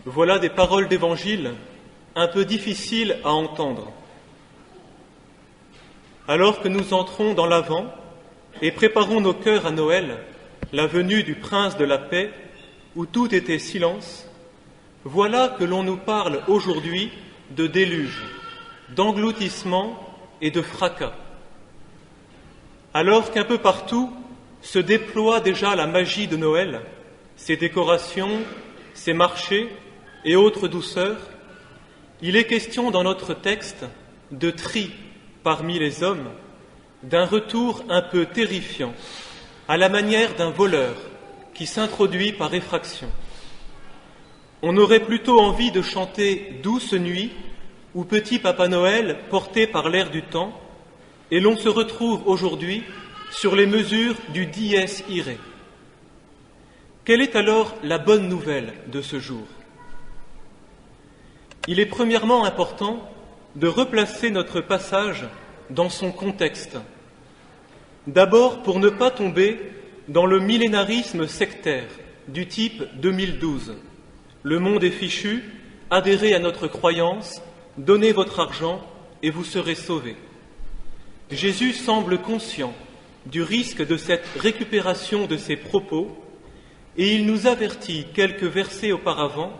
Voilà des paroles d'évangile un peu difficiles à entendre. Alors que nous entrons dans l'Avent et préparons nos cœurs à Noël, la venue du Prince de la paix, où tout était silence, voilà que l'on nous parle aujourd'hui de déluge, d'engloutissement et de fracas. Alors qu'un peu partout se déploie déjà la magie de Noël, ses décorations, ses marchés et autres douceurs, il est question dans notre texte de tri parmi les hommes, d'un retour un peu terrifiant, à la manière d'un voleur qui s'introduit par effraction. On aurait plutôt envie de chanter Douce nuit ou Petit Papa Noël porté par l'air du temps, et l'on se retrouve aujourd'hui sur les mesures du Dies Irae. Quelle est alors la bonne nouvelle de ce jour? Il est premièrement important de replacer notre passage dans son contexte. D'abord pour ne pas tomber dans le millénarisme sectaire du type 2012. Le monde est fichu, adhérez à notre croyance, donnez votre argent et vous serez sauvés. Jésus semble conscient du risque de cette récupération de ses propos et il nous avertit quelques versets auparavant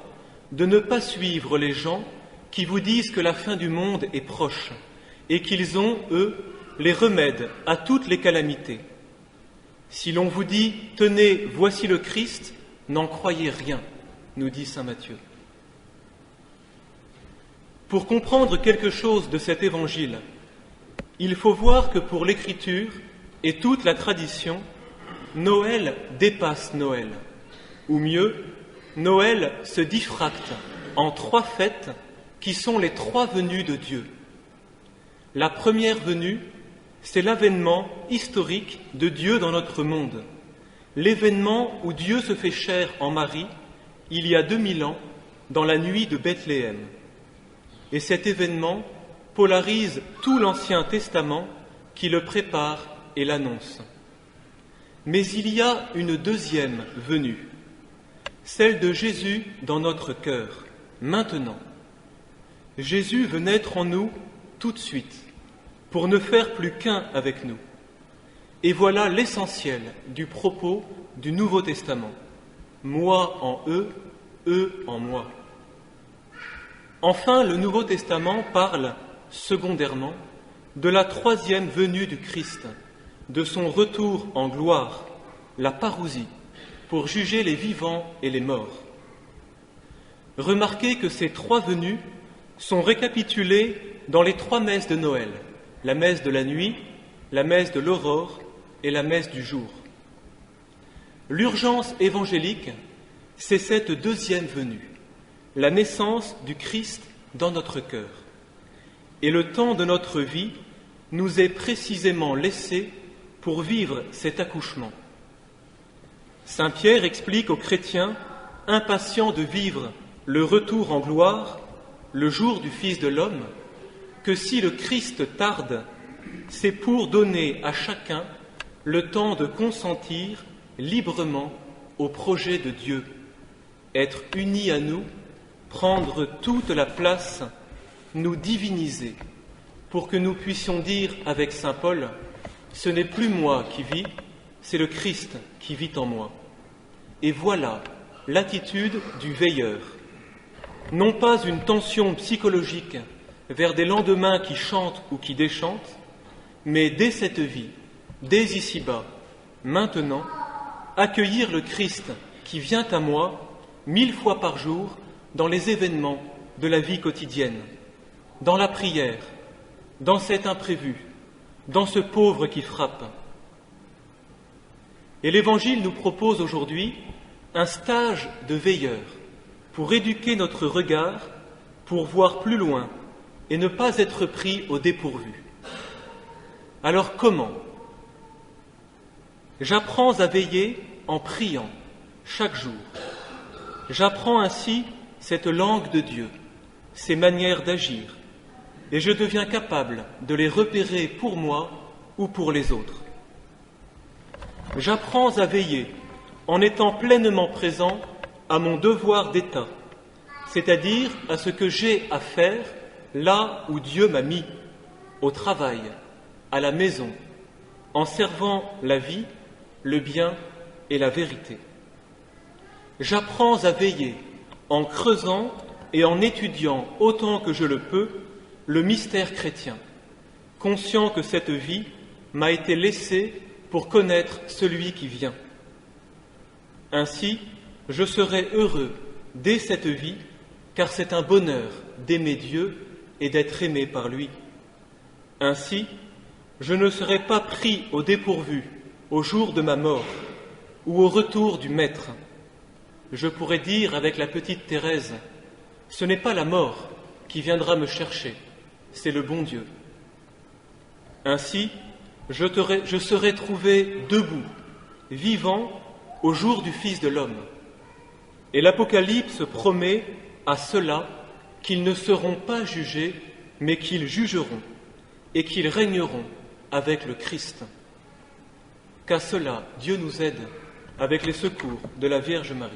de ne pas suivre les gens qui vous disent que la fin du monde est proche et qu'ils ont, eux, les remèdes à toutes les calamités. Si l'on vous dit « Tenez, voici le Christ », n'en croyez rien, nous dit saint Matthieu. Pour comprendre quelque chose de cet évangile, il faut voir que pour l'Écriture et toute la tradition, Noël dépasse Noël, ou mieux, Noël se diffracte en trois fêtes qui sont les trois venues de Dieu. La première venue, c'est l'avènement historique de Dieu dans notre monde, l'événement où Dieu se fait chair en Marie, il y a 2000 ans, dans la nuit de Bethléem. Et cet événement polarise tout l'Ancien Testament qui le prépare et l'annonce. Mais il y a une deuxième venue, celle de Jésus dans notre cœur, maintenant. Jésus veut naître en nous tout de suite, pour ne faire plus qu'un avec nous. Et voilà l'essentiel du propos du Nouveau Testament. Moi en eux, eux en moi. Enfin, le Nouveau Testament parle, secondairement, de la troisième venue du Christ, de son retour en gloire, la parousie, pour juger les vivants et les morts. Remarquez que ces trois venues sont récapitulées dans les trois messes de Noël, la messe de la nuit, la messe de l'aurore et la messe du jour. L'urgence évangélique, c'est cette deuxième venue, la naissance du Christ dans notre cœur. Et le temps de notre vie nous est précisément laissé pour vivre cet accouchement. Saint Pierre explique aux chrétiens, impatients de vivre le retour en gloire, le jour du Fils de l'homme, que si le Christ tarde, c'est pour donner à chacun le temps de consentir librement au projet de Dieu, être unis à nous, prendre toute la place, nous diviniser, pour que nous puissions dire avec saint Paul, « Ce n'est plus moi qui vis, c'est le Christ qui vit en moi. » Et voilà l'attitude du veilleur. Non pas une tension psychologique vers des lendemains qui chantent ou qui déchantent, mais dès cette vie, dès ici-bas, maintenant, accueillir le Christ qui vient à moi 1000 fois par jour dans les événements de la vie quotidienne, dans la prière, dans cet imprévu, dans ce pauvre qui frappe. Et l'Évangile nous propose aujourd'hui un stage de veilleur pour éduquer notre regard, pour voir plus loin et ne pas être pris au dépourvu. Alors comment? J'apprends à veiller en priant chaque jour. J'apprends ainsi cette langue de Dieu, ses manières d'agir, et je deviens capable de les repérer pour moi ou pour les autres. J'apprends à veiller en étant pleinement présent à mon devoir d'État, c'est-à-dire à ce que j'ai à faire là où Dieu m'a mis, au travail, à la maison, en servant la vie, le bien et la vérité. J'apprends à veiller en creusant et en étudiant autant que je le peux le mystère chrétien, conscient que cette vie m'a été laissée pour connaître celui qui vient. Ainsi, je serai heureux dès cette vie, car c'est un bonheur d'aimer Dieu et d'être aimé par lui. Ainsi, je ne serai pas pris au dépourvu au jour de ma mort ou au retour du Maître. Je pourrais dire avec la petite Thérèse, ce n'est pas la mort qui viendra me chercher, c'est le bon Dieu. Ainsi, je serai trouvé debout, vivant au jour du Fils de l'homme. Et l'Apocalypse promet à ceux-là qu'ils ne seront pas jugés, mais qu'ils jugeront et qu'ils régneront avec le Christ. Qu'à cela, Dieu nous aide avec les secours de la Vierge Marie.